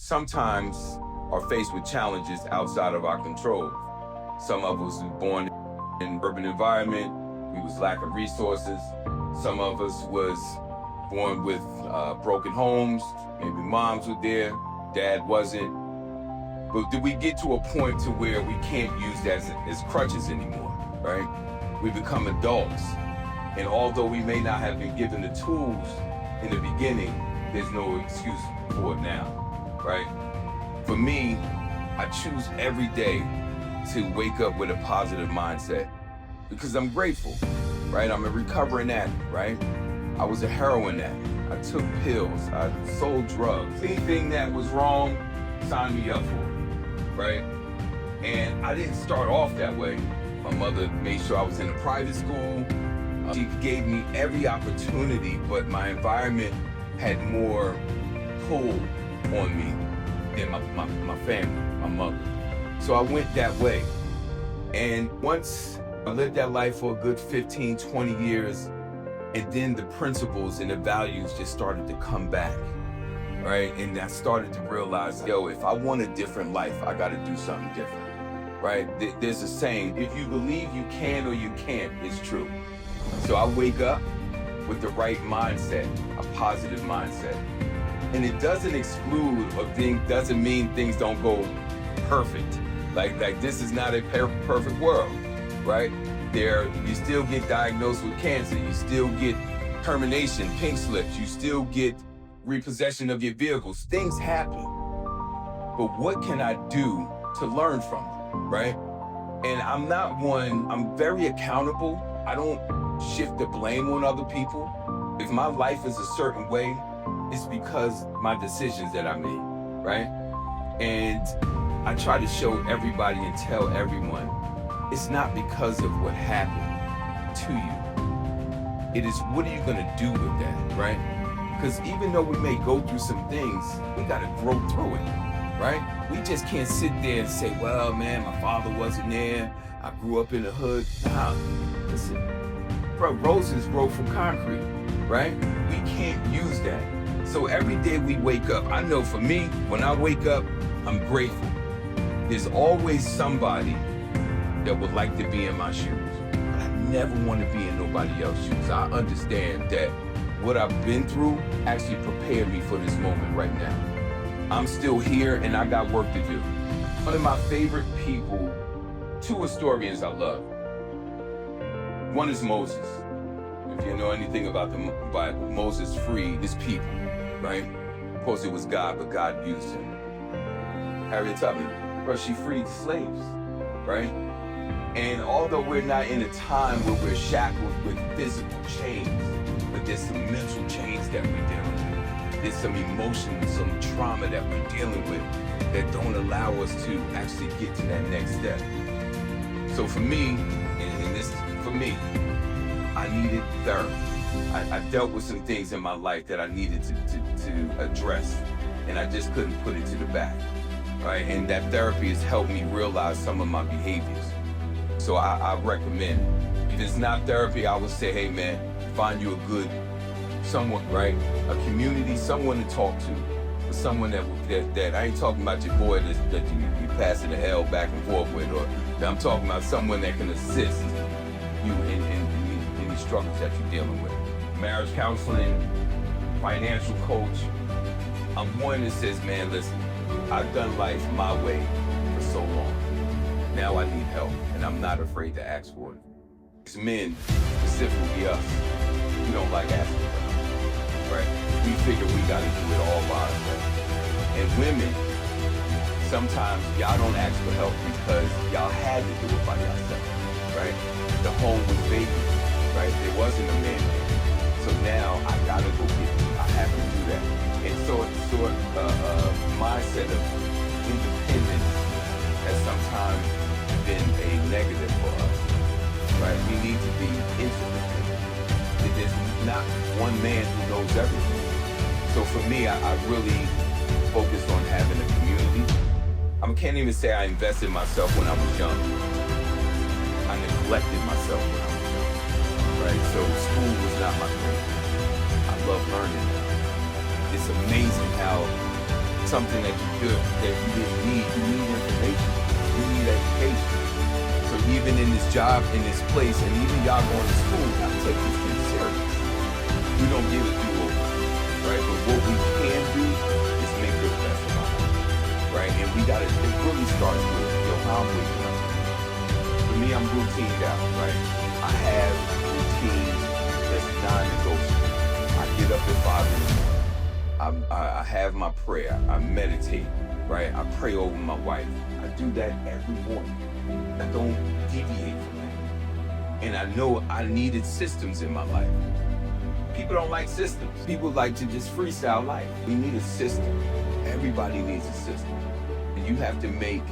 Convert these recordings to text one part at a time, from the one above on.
sometimes are faced with challenges outside of our control. Some of us were born in an urban environment, we was lacking resources. Some of us was born with broken homes, maybe moms were there, dad wasn't. But did we get to a point to where we can't use that as crutches anymore, right? We become adults, and although we may not have been given the tools in the beginning, there's no excuse for it now, right? For me, I choose every day to wake up with a positive mindset because I'm grateful, right? I'm a recovering addict, right? I was a heroin addict. I took pills. I sold drugs. Anything that was wrong, sign me up for it, right? And I didn't start off that way. My mother made sure I was in a private school. She gave me every opportunity, but my environment had more pull on me than my family, my mother. So I went that way. And once I lived that life for a good 15, 20 years, and then the principles and the values just started to come back, right? And I started to realize, yo, if I want a different life, I gotta do something different, right? There's a saying, if you believe you can or you can't, it's true. So I wake up with the right mindset, a positive mindset. And it doesn't exclude or doesn't mean things don't go perfect. Like this is not a perfect world, right? You still get diagnosed with cancer, you still get termination, pink slips, you still get repossession of your vehicles. Things happen. But what can I do to learn from it, right? And I'm very accountable. I don't shift the blame on other people. If my life is a certain way, it's because my decisions that I made, right? And I try to show everybody and tell everyone, it's not because of what happened to you. It is, what are you gonna do with that, right? Because even though we may go through some things, we gotta grow through it, right? We just can't sit there and say, well, man, my father wasn't there. I grew up in the hood. Nah, listen, bro, roses grow from concrete, right? We can't use that. So every day we wake up, I know for me, when I wake up, I'm grateful. There's always somebody that would like to be in my shoes, but I never want to be in nobody else's shoes. I understand that what I've been through actually prepared me for this moment right now. I'm still here and I got work to do. One of my favorite people, two historians I love. One is Moses. If you know anything about the Bible, Moses freed his people, right? Of course it was God, but God used him. Harriet Tubman, bro, she freed slaves, right? And although we're not in a time where we're shackled with physical chains, but there's some mental chains that we're dealing with. There's some emotions, some trauma that we're dealing with that don't allow us to actually get to that next step. So for me, I needed therapy. I dealt with some things in my life that I needed to address, and I just couldn't put it to the back, right? And that therapy has helped me realize some of my behaviors. So I recommend, if it's not therapy, I would say, hey man, find you a good someone, right? A community, someone to talk to, someone that I ain't talking about your boy that you passing the hell back and forth with, or I'm talking about someone that can assist you in the struggles that you're dealing with. Marriage counseling, financial coach. I'm one that says, man, listen, I've done life my way for so long. Now I need help, and I'm not afraid to ask for it. As men, specifically us, we don't like asking for help, right? We figure we gotta do it all by ourselves. And women, sometimes y'all don't ask for help because y'all had to do it by yourself, right? The home was vacant, right? There wasn't a man. So now I gotta go get it. I have to do that. And so it's sort of mindset of independence has sometimes been a negative for us, right? We need to be interdependent. There's not one man who knows everything. So for me, I really focused on having a community. I can't even say I invested in myself when I was young. I neglected myself when I was young, right? So school was not my thing. I love learning. It's amazing how something that you didn't need. You need information. You need education. So even in this job, in this place, and even y'all going to school, y'all take this thing serious. We don't give a do-over, right? But what we can do is make the best of our life, right? And we gotta, it really starts with, how I'm waking up. For me, I'm routined out, right? I have routines that's non-negotiable. I get up at 5 in the morning. I have my prayer. I meditate, right? I pray over my wife. I do that every morning. I don't deviate from that. And I know I needed systems in my life. People don't like systems. People like to just freestyle life. We need a system. Everybody needs a system. And you have to make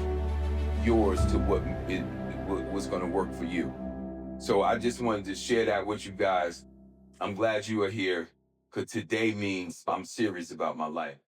yours to what's going to work for you. So I just wanted to share that with you guys. I'm glad you are here, because today means I'm serious about my life.